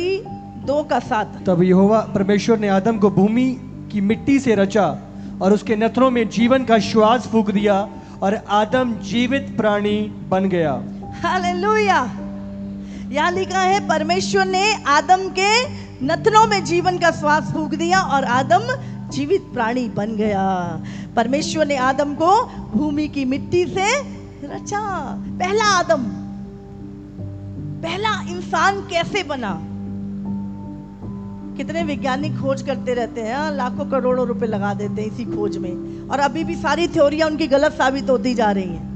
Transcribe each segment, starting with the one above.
32:7। तब यहोवा परमेश्वर ने आदम को भूमि की मिट्टी से रचा और उसके नथनों में जीवन का श्वास फूंक दिया और आदम जीवित प्राणी बन गया। हालेलुया। यहाँ लिखा है परमेश्वर ने आदम के नथनों में जीवन का श्वास फूंक दिया और आदम जीवित प्राणी बन गया। परमेश्वर ने आदम को भूमि की मिट्टी से रचा। पहला आदम, पहला इंसान कैसे बना? कितने वैज्ञानिक खोज करते रहते हैं, लाखों करोड़ों रुपए लगा देते हैं इसी खोज में, और अभी भी सारी थ्योरियां उनकी गलत साबित होती जा रही हैं।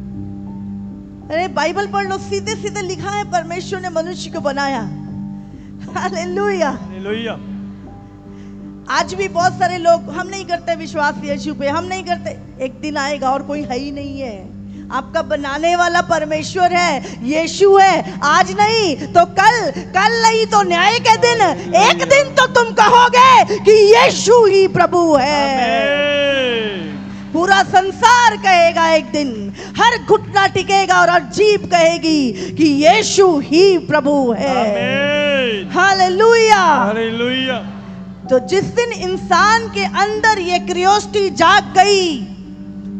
अरे बाइबल पढ़ लो, सीधे सीधे लिखा है परमेश्वर ने मनुष्य को बनाया। हालेलुया। हालेलुया। आज भी बहुत सारे लोग, हम नहीं करते विश्वास यीशु पे, हम नहीं करते। एक दिन आएगा और कोई है ही नहीं है। आपका बनाने वाला परमेश्वर है, यीशु है। आज नहीं तो कल, कल नहीं तो न्याय के दिन, एक दिन तो तुम कहोगे कि यीशु ही प्रभु है। पूरा संसार कहेगा एक दिन, हर घुटना टिकेगा और हर जीभ कहेगी कि यीशु ही प्रभु है। हालेलुया। हालेलुया। तो जिस दिन इंसान के अंदर ये क्यूरियोसिटी जाग गई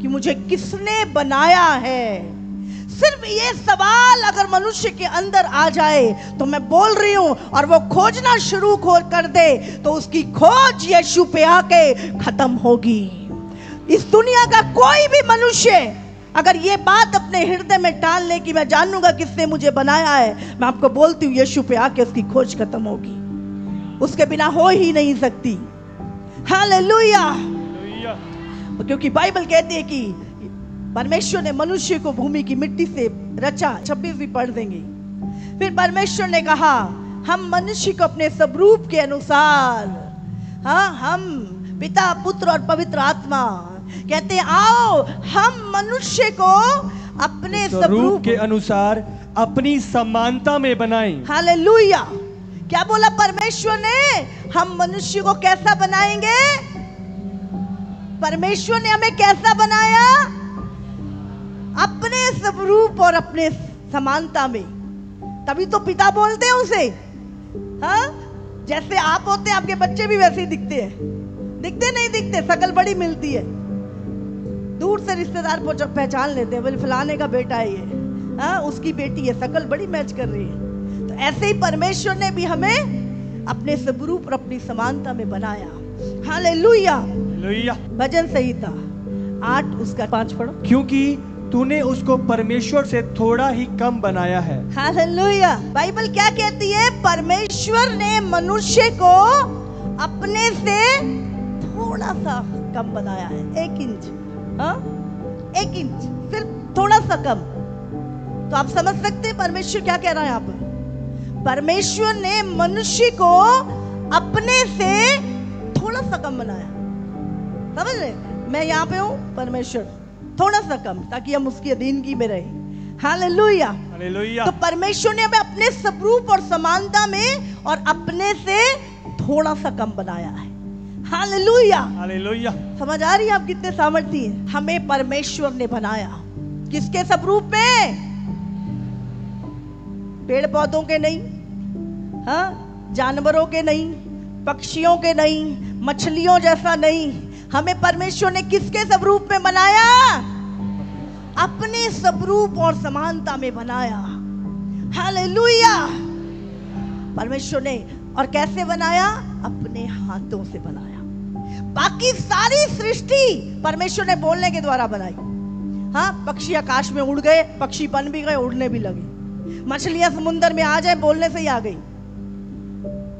कि मुझे किसने बनाया है, सिर्फ ये सवाल अगर मनुष्य के अंदर आ जाए, तो मैं बोल रही हूं, और वो खोजना शुरू कर दे, तो उसकी खोज यीशु पे आके खत्म होगी। इस दुनिया का कोई भी मनुष्य अगर ये बात अपने हृदय में डाल ले कि मैं जानूंगा किसने मुझे बनाया है, मैं आपको बोलती हूँ यीशु पे आके उसकी खोज खत्म होगी। उसके बिना हो ही नहीं सकती। हालेलुया। क्योंकि बाइबल कहती है कि परमेश्वर ने मनुष्य को भूमि की मिट्टी से रचा। 26 भी पढ़ देंगे। फिर परमेश्वर ने कहा हम मनुष्य को अपने स्वरूप के अनुसार, हाँ, हम पिता, पुत्र और पवित्र आत्मा कहते हैं आओ हम मनुष्य को अपने स्वरूप के अनुसार अपनी समानता में बनाएं। हालेलुया। क्या बोला परमेश्वर ने? हम मनुष्य को कैसा बनाएंगे? परमेश्वर ने हमें कैसा बनाया? अपने स्वरूप और अपने समानता में। तभी तो पिता बोलते हैं उसे। हाँ, जैसे आप होते हैं आपके बच्चे भी वैसे ही दिखते हैं। दिखते नहीं दिखते, शकल बड़ी मिलती है, दूर से रिश्तेदार पहचान लेते हैं, बोले फलाने का बेटा है ये, हाँ उसकी बेटी है, शकल बड़ी मैच कर रही है। तो ऐसे ही परमेश्वर ने भी हमें अपने स्वरूप और अपनी समानता में बनाया। हालेलुया। भजन संहिता 8 उसका 5 पढ़ो। क्योंकि तूने उसको परमेश्वर से थोड़ा ही कम बनाया है। हालेलुया। बाइबल क्या कहती है? परमेश्वर ने मनुष्य को अपने से थोड़ा सा कम बनाया है। 1 इंच, हाँ 1 इंच, सिर्फ थोड़ा सा कम। तो आप समझ सकते हैं परमेश्वर क्या कह रहा है यहाँ पर? परमेश्वर ने मनुष्य को अपने से थोड़ा सा कम बनाया। समझ रहे? मैं यहाँ पे हूँ, परमेश्वर थोड़ा सा कम, ताकि हम उसकी अधीनगी में रहें। हालेलुया। हालेलुया। तो परमेश्वर ने हमें अपने स्वरूप और समानता में और अपने से थोड़ा सा कम बनाया है। हालेलुया। हालेलुया। समझ आ रही है आप कितने सामर्थी हैं? हमें परमेश्वर ने बनाया किसके स्वरूप में? पेड़ पौधों के नहीं, हाँ जानवरों के नहीं, पक्षियों के नहीं, मछलियों जैसा नहीं। हमें परमेश्वर ने किसके स्वरूप में बनाया? अपने स्वरूप और समानता में बनाया। हालेलुया। परमेश्वर ने और कैसे बनाया? अपने हाथों से बनाया। बाकी सारी सृष्टि परमेश्वर ने बोलने के द्वारा बनाई। हाँ, पक्षी आकाश में उड़ गए, पक्षी बन भी गए, उड़ने भी लगे। मछलियां समुद्र में आ जाए, बोलने से ही आ गई।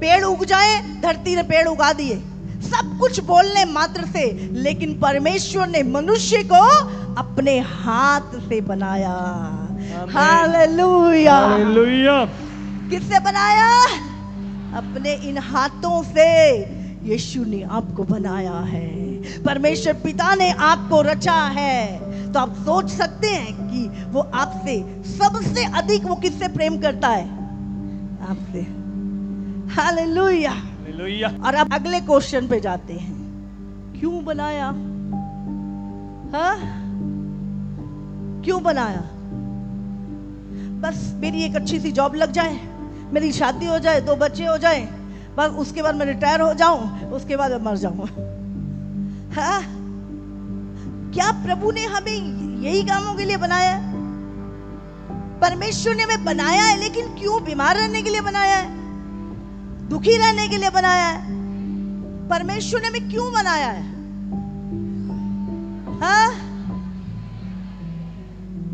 पेड़ उग जाए, धरती ने पेड़ उगा दिए, सब कुछ बोलने मात्र से। लेकिन परमेश्वर ने मनुष्य को अपने हाथ से बनाया। हालेलुया। हालेलुया। किससे बनाया? अपने इन हाथों से यीशु ने आपको बनाया है। परमेश्वर पिता ने आपको रचा है। तो आप सोच सकते हैं कि वो आपसे सबसे अधिक वो किससे प्रेम करता है? आपसे। हालेलुया। हालेलुया। और अब अगले क्वेश्चन पे जाते हैं, क्यों बनाया? हाँ, क्यों बनाया? बस मेरी एक अच्छी सी जॉब लग जाए, मेरी शादी हो जाए, 2 बच्चे हो जाए, बस उसके बाद मैं रिटायर हो जाऊं, उसके बाद मैं मर जाऊं। हाँ? क्या प्रभु ने हमें यही कामों के लिए बनाया है? परमेश्वर ने हमें बनाया है, लेकिन क्यों? बीमार रहने के लिए बनाया है, दुखी रहने के लिए बनाया है। परमेश्वर ने हमें क्यों बनाया है? हाँ?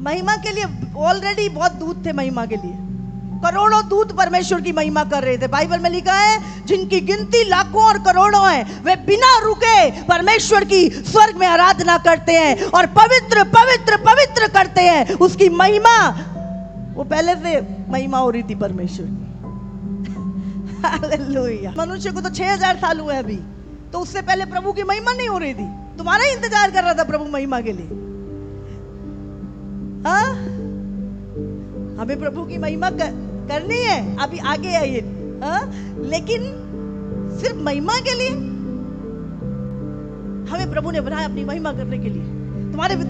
महिमा के लिए। ऑलरेडी बहुत दूत थे महिमा के लिए, करोड़ों दूत परमेश्वर की महिमा कर रहे थे। बाइबल में लिखा है जिनकी गिनती लाखों और करोड़ों है, वे बिना रुके परमेश्वर की स्वर्ग में आराधना करते हैं और पवित्र पवित्र पवित्र करते हैं। उसकी महिमा, वो पहले से महिमा हो रही थी परमेश्वर की। हालेलुया। मनुष्य को तो 6000 साल हुए अभी, तो उससे पहले प्रभु की महिमा नहीं हो रही थी। तुम्हारा ही इंतजार कर रहा था प्रभु महिमा के लिए। हाँ? हमें प्रभु की महिमा करनी है, अभी आगे है ये। हाँ? लेकिन सिर्फ महिमा के लिए हमें प्रभु ने बनाया, अपनी महिमा करने के लिए।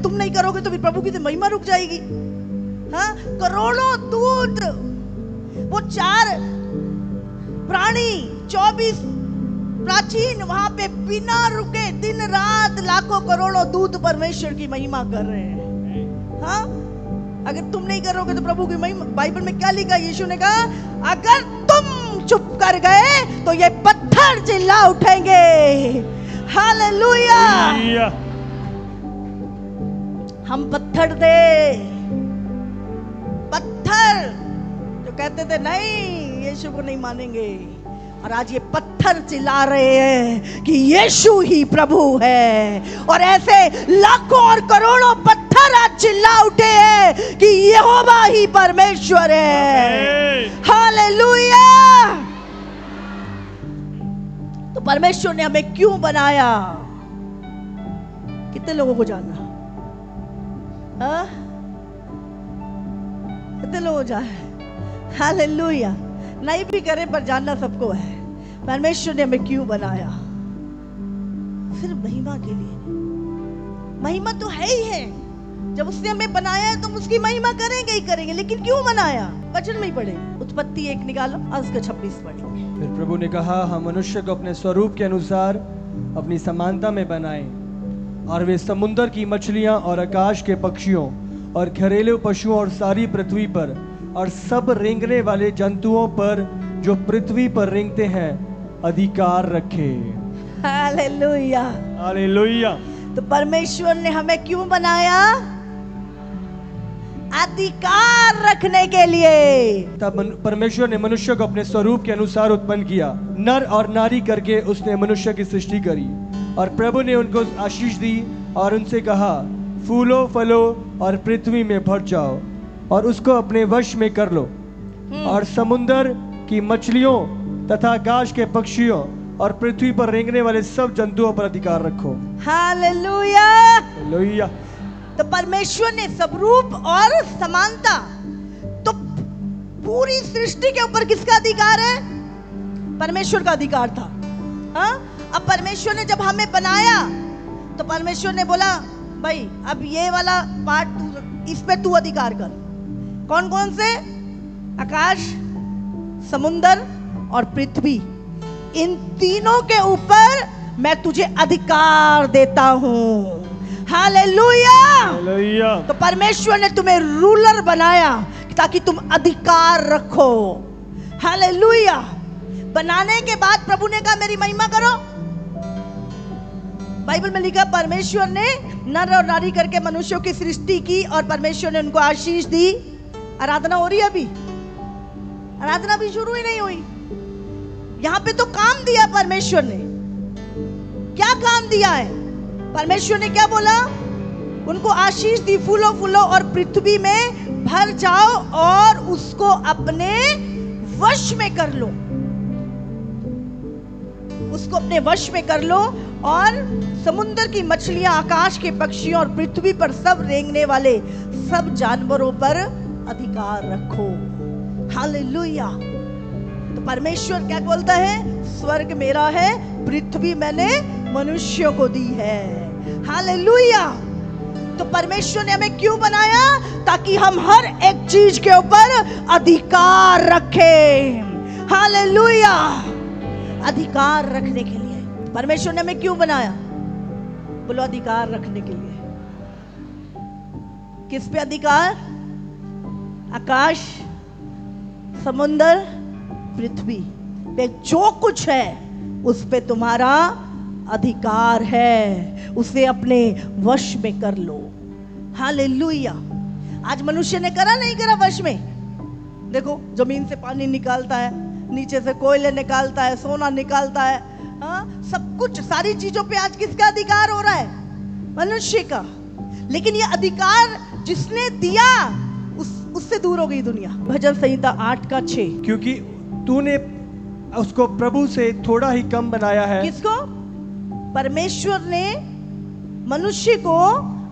तुम नहीं करोगे तो फिर प्रभु की तो महिमा रुक जाएगी। हाँ? करोड़ों दूत, वो 4 प्राणी, 24 प्राचीन वहां पे बिना रुके दिन रात लाखों करोड़ों दूत परमेश्वर की महिमा कर रहे हैं। हाँ? अगर तुम नहीं करोगे तो प्रभु की महिमा, बाइबल में क्या लिखा? यीशु ने कहा अगर तुम चुप कर गए तो ये पत्थर चिल्ला उठेंगे। हालेलुया। हम पत्थर थे, पत्थर जो कहते थे नहीं यीशु को नहीं मानेंगे, और आज ये पत्थर चिल्ला रहे हैं कि यीशु ही प्रभु है। और ऐसे लाखों और करोड़ों पत्थर आज चिल्ला उठे हैं कि यहोवा ही परमेश्वर है। हालेलुया। तो परमेश्वर ने हमें क्यों बनाया? कितने लोगों को जानना? हाँ? कितने लोगों को जाने? हालेलुया। नहीं भी करे पर जानना सबको है। परमेश्वर ने हमें क्यों बनाया? सिर्फ महिमा के लिए। महिमा तो है ही है, जब उसने हमें बनाया है तो हम उसकी महिमा करेंगे ही करेंगे। लेकिन क्यों बनाया? वचन में ही पढ़ेंगे। उत्पत्ति 1 निकालो, उसका 26 पढ़ेंगे। फिर प्रभु ने कहा हम मनुष्य को अपने स्वरूप के अनुसार अपनी समानता में बनाएं, और वे समुद्र की मछलियां और आकाश के पक्षियों और घरेलू पशुओं और सारी पृथ्वी पर और सब रेंगने वाले जंतुओं पर जो पृथ्वी पर रेंगते हैं अधिकार रखे। हालेलुया। हालेलुया। तो परमेश्वर ने हमें क्यों बनाया? अधिकार रखने के लिए। तब परमेश्वर ने मनुष्य को अपने स्वरूप के अनुसार उत्पन्न किया, नर और नारी करके उसने मनुष्य की सृष्टि करी। और प्रभु ने उनको आशीष दी और उनसे कहा फूलो फलो और पृथ्वी में भर जाओ और उसको अपने वश में कर लो, और समुद्र की मछलियों तथा आकाश के पक्षियों और पृथ्वी पर रेंगने वाले सब जंतुओं पर अधिकार रखो। हालेलुया। हालेलुया। तो परमेश्वर ने स्वरूप और समानता, तो पूरी सृष्टि के ऊपर किसका अधिकार है? परमेश्वर का अधिकार था। हाँ? अब परमेश्वर ने जब हमें बनाया तो परमेश्वर ने बोला भाई अब ये वाला पार्ट तू, इस पे तू अधिकार कर। कौन कौन से? आकाश, समुद्र और पृथ्वी, इन तीनों के ऊपर मैं तुझे अधिकार देता हूं। हालेलुया। हालेलुया। तो परमेश्वर ने तुम्हें रूलर बनाया ताकि तुम अधिकार रखो। हालेलुया। बनाने के बाद प्रभु ने कहा मेरी महिमा करो। बाइबल में लिखा परमेश्वर ने नर और नारी करके मनुष्यों की सृष्टि की और परमेश्वर ने उनको आशीष दी। आराधना हो रही है अभी? आराधना भी शुरू ही नहीं हुई। यहां पे तो काम दिया परमेश्वर ने। क्या काम दिया है? परमेश्वर ने क्या बोला? उनको आशीष दी, फूलो फूलो और पृथ्वी में भर जाओ और उसको अपने वश में कर लो। उसको अपने वश में कर लो और समुद्र की मछलियां, आकाश के पक्षियों और पृथ्वी पर सब रेंगने वाले सब जानवरों पर अधिकार रखो। हालेलुया। तो परमेश्वर क्या बोलता है? स्वर्ग मेरा है, पृथ्वी मैंने मनुष्यों को दी है। हालेलुया। तो परमेश्वर ने हमें क्यों बनाया? ताकि हम हर एक चीज के ऊपर अधिकार रखें। हालेलुया। अधिकार रखने के लिए परमेश्वर ने हमें क्यों बनाया? बोलो, अधिकार रखने के लिए। किस पे अधिकार? आकाश, समुद्र, पृथ्वी पे जो कुछ है उस पे तुम्हारा अधिकार है। उसे अपने वश में कर लो। हालेलुया। आज मनुष्य ने करा नहीं करा वश में? देखो, जमीन से पानी निकालता है, नीचे से कोयले निकालता है, सोना निकालता है, हाँ, सब कुछ, सारी चीजों पे आज किसका अधिकार हो रहा है? मनुष्य का। लेकिन ये अधिकार जिसने दिया उससे दूर हो गई दुनिया। भजन संहिता 8:6। क्योंकि तूने उसको प्रभु से थोड़ा ही कम बनाया है। किसको? परमेश्वर ने मनुष्य को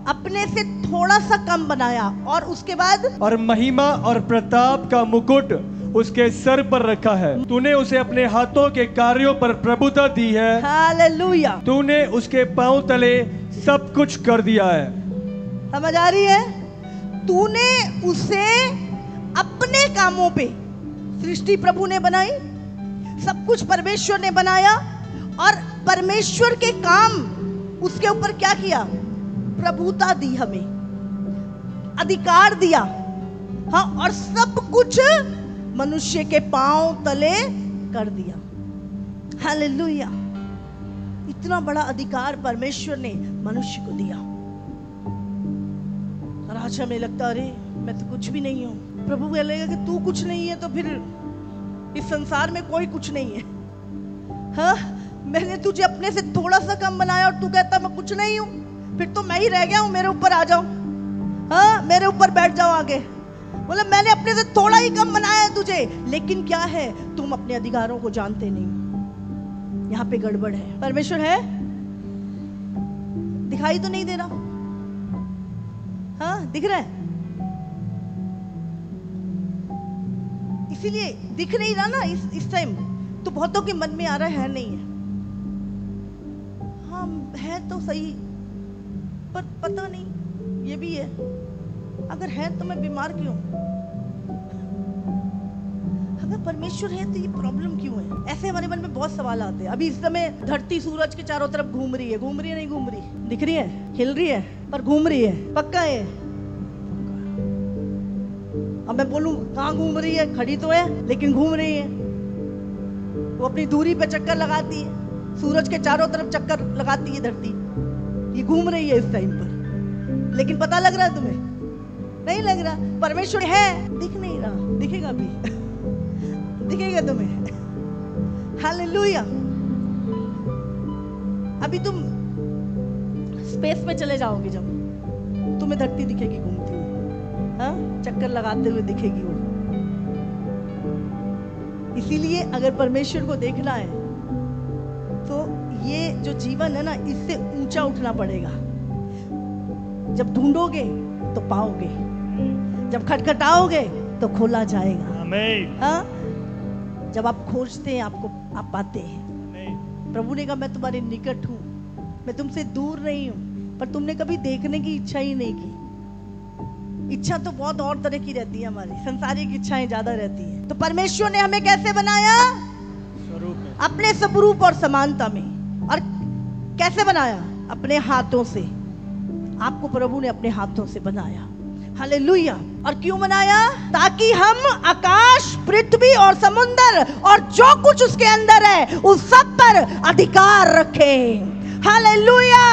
अपने से थोड़ा सा कम बनाया और उसके बाद और महिमा और प्रताप का मुकुट उसके सर पर रखा है। तूने उसे अपने हाथों के कार्यों पर प्रभुता दी है। हालेलुया। तूने उसके पांव तले सब कुछ कर दिया है। समझ आ रही है? तूने उसे अपने कामों पे, सृष्टि प्रभु ने बनाई, सब कुछ परमेश्वर ने बनाया और परमेश्वर के काम उसके ऊपर क्या किया? प्रभुता दी, हमें अधिकार दिया। हाँ, और सब कुछ मनुष्य के पांव तले कर दिया। हालेलुया। इतना बड़ा अधिकार परमेश्वर ने मनुष्य को दिया। और आज हमें लगता, अरे मैं तो कुछ भी नहीं हूं। प्रभु कहेगा कि तू कुछ नहीं है तो फिर इस संसार में कोई कुछ नहीं है। हाँ, मैंने तुझे अपने से थोड़ा सा कम बनाया और तू कहता मैं कुछ नहीं हूं, फिर तो मैं ही रह गया हूं, मेरे ऊपर आ जाओ, हाँ, मेरे ऊपर बैठ जाओ आगे। बोला, मैंने अपने से थोड़ा ही कम बनाया है तुझे, लेकिन क्या है, तुम अपने अधिकारों को जानते नहीं। यहां पे गड़बड़ है। परमेश्वर है, दिखाई तो नहीं दे रहा? हाँ, दिख रहा है। इसीलिए दिख नहीं रहा ना इस टाइम, तो बहुतों के मन में आ रहा है नहीं है। हाँ, है तो सही, पर पता नहीं ये भी है। अगर है तो मैं बीमार क्यों? अगर परमेश्वर है तो ये प्रॉब्लम क्यों है? ऐसे हमारे मन में बहुत सवाल आते हैं। अभी इस समय धरती सूरज के चारों तरफ घूम रही है, घूम रही है नहीं घूम रही? दिख रही है, हिल रही है, पर घूम रही है, पक्का है। अब मैं बोलूं कहाँ घूम रही है? खड़ी तो है लेकिन घूम रही है। वो अपनी दूरी पे चक्कर लगाती है, सूरज के चारों तरफ चक्कर लगाती है धरती। ये घूम रही है इस टाइम पर, लेकिन पता लग रहा है तुम्हें? नहीं लग रहा। परमेश्वर है, दिख नहीं रहा, दिखेगा भी दिखेगा तुम्हें। हालेलुया। अभी तुम स्पेस में चले जाओगे, जब तुम्हें धरती दिखेगी घूमती हुई, हाँ, चक्कर लगाते हुए दिखेगी वो। इसीलिए अगर परमेश्वर को देखना है तो ये जो जीवन है ना, इससे ऊंचा उठना पड़ेगा। जब ढूंढोगे तो पाओगे, जब खटखटाओगे तो खोला जाएगा। आमीन। हाँ, जब आप खोजते हैं आप पाते हैं। प्रभु ने कहा, मैं तुम्हारे निकट हूं, मैं तुमसे दूर नहीं हूं, पर तुमने कभी देखने की इच्छा ही नहीं की। इच्छा तो बहुत और तरह की रहती है, हमारी संसारिक इच्छाएं ज्यादा रहती है। तो परमेश्वर ने हमें कैसे बनाया? स्वरूप में, अपने स्वरूप और समानता में। और कैसे बनाया? अपने हाथों से। आपको प्रभु ने अपने हाथों से बनाया। हालेलुया। और क्यों बनाया? ताकि हम आकाश, पृथ्वी और समुद्र और जो कुछ उसके अंदर है उस सब पर अधिकार रखें। हालेलुया।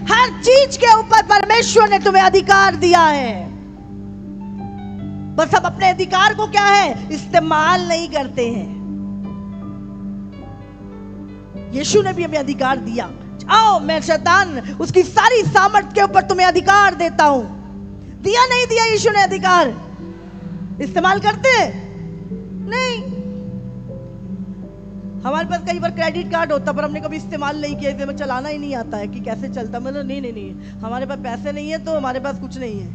हर चीज के ऊपर परमेश्वर ने तुम्हें अधिकार दिया है, बस अब अपने अधिकार को क्या है, इस्तेमाल नहीं करते हैं। यीशु ने भी हमें अधिकार दिया। आओ, मैं शैतान उसकी सारी सामर्थ के ऊपर तुम्हें अधिकार देता हूं। दिया नहीं दिया यीशु ने अधिकार? इस्तेमाल करते नहीं। हमारे पास कई बार क्रेडिट कार्ड होता, पर हमने कभी इस्तेमाल नहीं किया। हमें चलाना ही नहीं आता है कि कैसे चलता। मतलब नहीं, हमारे पास पैसे नहीं है तो हमारे पास कुछ नहीं है,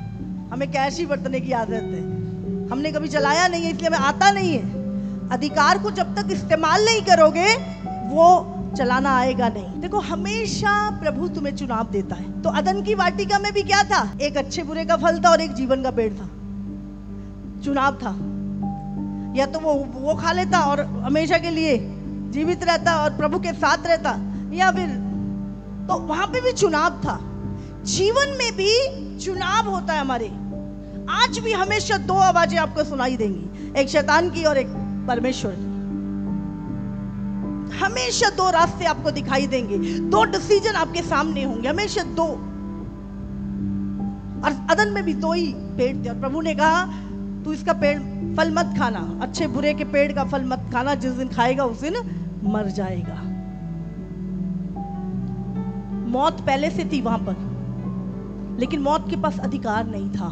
हमें कैश ही बरतने की आदत है। हमने कभी चलाया नहीं है, इसलिए हमें आता नहीं है। अधिकार को जब तक इस्तेमाल नहीं करोगे वो चलाना आएगा नहीं। देखो हमेशा प्रभु तुम्हें चुनाव देता है। तो अदन की वाटिका में भी क्या था? एक अच्छे बुरे का फल था और एक जीवन का पेड़ था। चुनाव था, या तो वो खा लेता और हमेशा के लिए जीवित रहता और प्रभु के साथ रहता, या फिर तो वहां पे भी चुनाव था। जीवन में भी चुनाव होता है हमारे। आज भी हमेशा दो आवाजें आपको सुनाई देंगी, एक शैतान की और एक परमेश्वर की। हमेशा दो रास्ते आपको दिखाई देंगे, दो डिसीजन आपके सामने होंगे, हमेशा दो। और अदन में भी दो ही पेड़ थे और प्रभु ने कहा तू इसका पेड़ फल मत खाना, अच्छे बुरे के पेड़ का फल मत खाना, जिस दिन खाएगा उस दिन मर जाएगा। मौत पहले से थी वहां पर, लेकिन मौत के पास अधिकार नहीं था।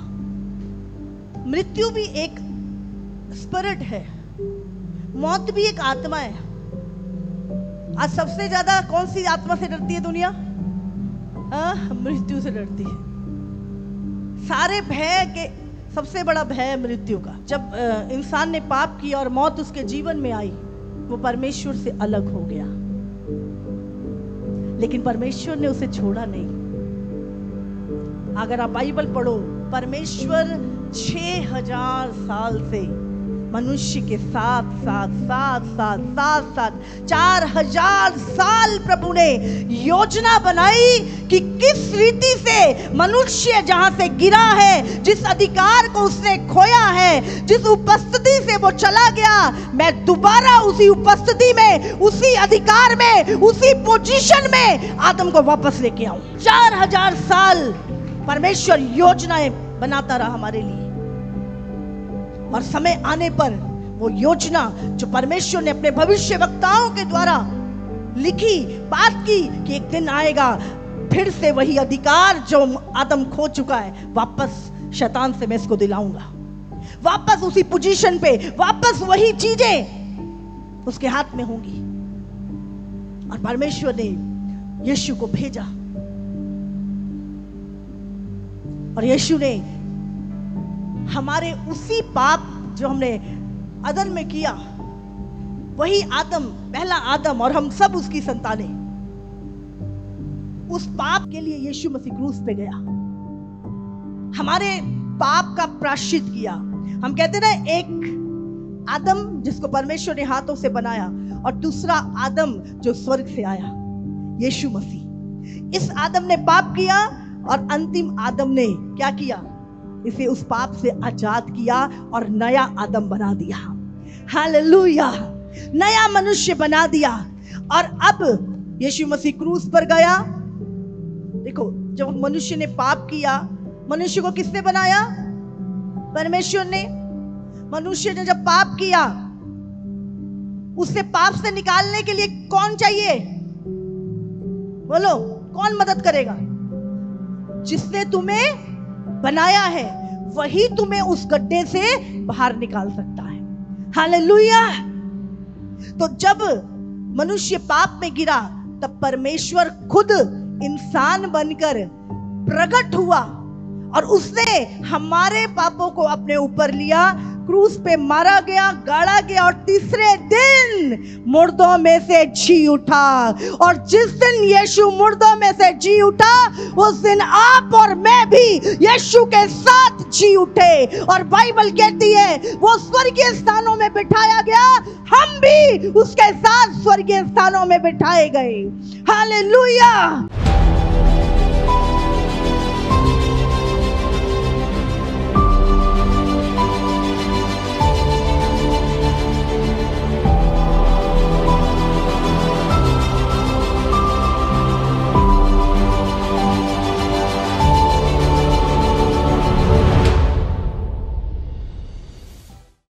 मृत्यु भी एक स्पिरिट है, मौत भी एक आत्मा है। आज सबसे ज्यादा कौन सी आत्मा से डरती है दुनिया? मृत्यु से डरती है। सारे भय के सबसे बड़ा भय मृत्यु का। जब इंसान ने पाप किया और मौत उसके जीवन में आई, वो परमेश्वर से अलग हो गया, लेकिन परमेश्वर ने उसे छोड़ा नहीं। अगर आप बाइबल पढ़ो, परमेश्वर 6000 साल से मनुष्य के साथ 4000 साल प्रभु ने योजना बनाई कि किस रीति से मनुष्य जहां से गिरा है, जिस अधिकार को उसने खोया है, जिस उपस्थिति से वो चला गया, मैं दोबारा उसी उपस्थिति में, उसी अधिकार में, उसी पोजीशन में आदम को वापस लेके आऊं। 4000 साल परमेश्वर योजनाएं बनाता रहा हमारे लिए, और समय आने पर वो योजना जो परमेश्वर ने अपने भविष्यवक्ताओं के द्वारा लिखी, बात की कि एक दिन आएगा फिर से वही अधिकार जो आदम खो चुका है, वापस शैतान से मैं इसको दिलाऊंगा, वापस उसी पोजीशन पे, वापस वही चीजें उसके हाथ में होंगी। और परमेश्वर ने यीशु को भेजा, और यीशु ने हमारे उसी पाप जो हमने अदन में किया, वही आदम, पहला आदम और हम सब उसकी संतानें, उस पाप के लिए यीशु मसीह क्रूस पे गया, हमारे पाप का प्रायश्चित किया। हम कहते ना, एक आदम जिसको परमेश्वर ने हाथों से बनाया और दूसरा आदम जो स्वर्ग से आया, यीशु मसीह। इस आदम ने पाप किया और अंतिम आदम ने क्या किया? इसे उस पाप से आजाद किया और नया आदम बना दिया। हालेलुया, नया मनुष्य बना दिया। और अब यीशु मसीह क्रूस पर गया। देखो, जब मनुष्य ने पाप किया, मनुष्य को किसने बनाया? परमेश्वर ने। मनुष्य ने जब पाप किया, उससे पाप से निकालने के लिए कौन चाहिए? बोलो, कौन मदद करेगा? जिसने तुम्हें बनाया है, वही तुम्हें उस गड्ढे से बाहर निकाल सकता है। हालेलुया। तो जब मनुष्य पाप में गिरा, तब परमेश्वर खुद इंसान बनकर प्रकट हुआ और उसने हमारे पापों को अपने ऊपर लिया, क्रूस पे मारा गया, गाड़ा गया और तीसरे दिन मुर्दों में से जी उठा। और जिस दिन यीशु मुर्दों में से जी उठा, उस दिन आप और मैं भी यीशु के साथ जी उठे। और बाइबल कहती है वो स्वर्गीय स्थानों में बिठाया गया, हम भी उसके साथ स्वर्गीय स्थानों में बिठाए गए। हालेलुया।